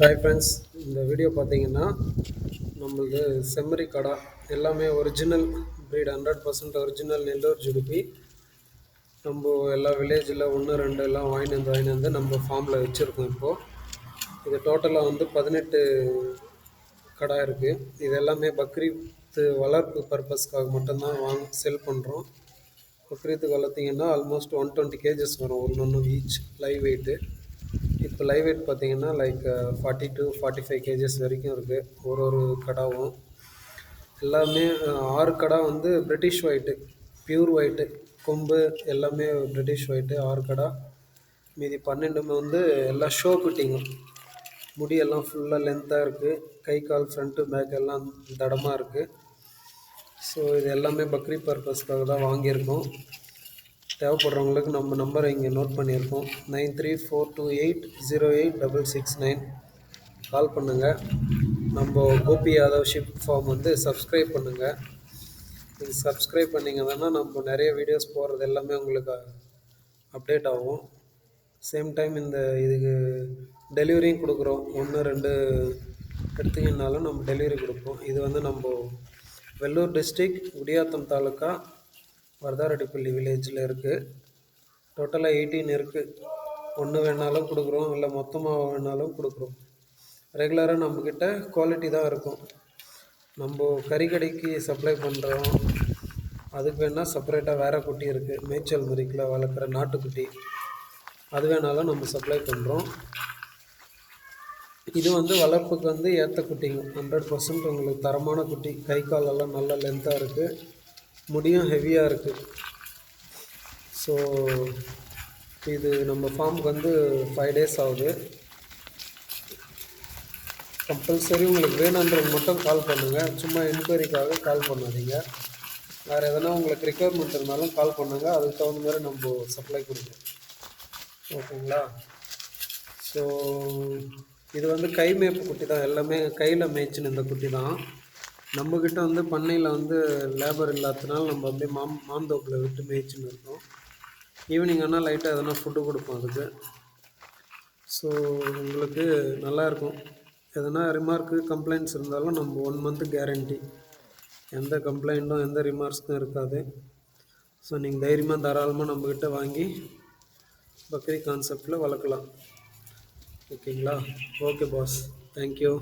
Hi friends, இந்த video பார்த்தீங்கன்னா நம்மளது செம்மறி கடா எல்லாமே ஒரிஜினல் ப்ரீட் 100% ஒரிஜினல் நெல்லூர் ஜுடிபி. நம்ம எல்லா வில்லேஜில் ஒன்று ரெண்டு எல்லாம் வாங்கிட்டு வந்து நம்ம ஃபார்மில் வச்சுருக்கோம். இப்போது இது டோட்டலாக வந்து 18 கடா இருக்குது. இது எல்லாமே பக்ரீத் வளர்ப்பு பர்பஸ்க்காக மட்டும்தான் செல் பண்ணுறோம். பக்ரீத்துக்கு வளர்த்திங்கன்னா ஆல்மோஸ்ட் 120 கேஜஸ் வரும் ஒன்று ஈச் லைவ் வெயிட்டு. இப்போ லைவ் வெயிட் பார்த்தீங்கன்னா லைக் 40 to 45 கேஜஸ் வரைக்கும் இருக்குது ஒரு கடாவும். எல்லாமே 6 கடா வந்து பிரிட்டிஷ் ஒயிட்டு, பியூர் ஒயிட்டு, கொம்பு எல்லாமே பிரிட்டிஷ் ஒயிட்டு 6 கடா. மீதி 12 வந்து எல்லாம் ஷோ குட்டிங்க. முடியெல்லாம் ஃபுல்லாக லென்த்தாக இருக்குது. கை கால் ஃப்ரண்ட்டு பேக் எல்லாம் தடமாக இருக்குது. ஸோ இது எல்லாமே பக்ரீத் பர்பஸ்க்காக தான் வாங்கியிருக்கோம். தேவைப்படுறவங்களுக்கு நம்ம நம்பரை இங்கே நோட் பண்ணியிருக்கோம். 9342808669 கால் பண்ணுங்கள். நம்ம கோபி யாதவ் ஷிப் ஃபார்ம் வந்து சப்ஸ்கிரைப் பண்ணுங்கள். நீங்கள் சப்ஸ்கிரைப் பண்ணிங்கன்னா நம்ம நிறைய வீடியோஸ் போடுறது எல்லாமே உங்களுக்கு அப்டேட் ஆகும். சேம் டைம் இதுக்கு டெலிவரியும் கொடுக்குறோம். 1-2 எடுத்தீங்கன்னாலும் நம்ம டெலிவரி கொடுப்போம். இது வந்து நம்ம வெள்ளூர் டிஸ்ட்ரிக் குடியாத்தம் தாலுக்கா வரதாரெட்டிப்பள்ளி வில்லேஜில் இருக்குது. டோட்டலாக 18 இருக்குது. ஒன்று வேணாலும் கொடுக்குறோம், இல்லை மொத்தமாக வேணாலும் கொடுக்குறோம். ரெகுலராக நம்மக்கிட்ட குவாலிட்டி தான் இருக்கும். நம்ம கறிக்கடைக்கு சப்ளை பண்ணுறோம். அதுக்கு வேணால் செப்பரேட்டாக வேறு குட்டி இருக்குது. மேய்ச்சல் முறைக்கில் வளர்க்குற நாட்டுக்குட்டி, அது வேணாலும் நம்ம சப்ளை பண்ணுறோம். இது வந்து வளர்ப்புக்கு வந்து ஏற்ற குட்டிங்க. 100% உங்களுக்கு தரமான குட்டி. கை காலெல்லாம் நல்லா லென்த்தாக இருக்குது, முடியும் ஹெவியாக இருக்குது. ஸோ இது நம்ம ஃபார்முக்கு வந்து 5 days ஆகுது. கம்பல்சரி உங்களுக்கு வேணுன்றவங்க மட்டும் கால் பண்ணுங்கள். சும்மா என்கொயரிக்காக கால் பண்ணாதீங்க. வேறு எதனா உங்களுக்கு ரிக்குவயர்மெண்ட் இருந்தாலும் கால் பண்ணுங்கள். அதுக்கு தகுந்த மாதிரி நம்ம சப்ளை கொடுக்குறோம். ஓகேங்களா? ஸோ இது வந்து கை மேய்ப்பு குட்டி தான். எல்லாமே கையில் மேய்ச்சின்னு இந்த குட்டி தான். நம்மக்கிட்ட வந்து பண்ணையில் வந்து லேபர் இல்லாததுனால நம்ம அப்படியே மாந்தோப்பில் விட்டு மேய்ச்சின்னு இருக்கோம். ஈவினிங் ஆனால் லைட்டாக எதனா ஃபுட்டு கொடுப்போம் அதுக்கு. ஸோ உங்களுக்கு நல்லாயிருக்கும். எதனா ரிமார்க்கு கம்ப்ளைண்ட்ஸ் இருந்தாலும் நம்ம 1 month கேரண்டி. எந்த கம்ப்ளைண்ட்டும் எந்த ரிமார்க்ஸும் இருக்காது. ஸோ நீங்கள் தைரியமாக தாராளமாக நம்மக்கிட்ட வாங்கி பக்ரீத் கான்செப்டில் வளர்க்கலாம். ஓகேங்களா? Okay boss, thank you.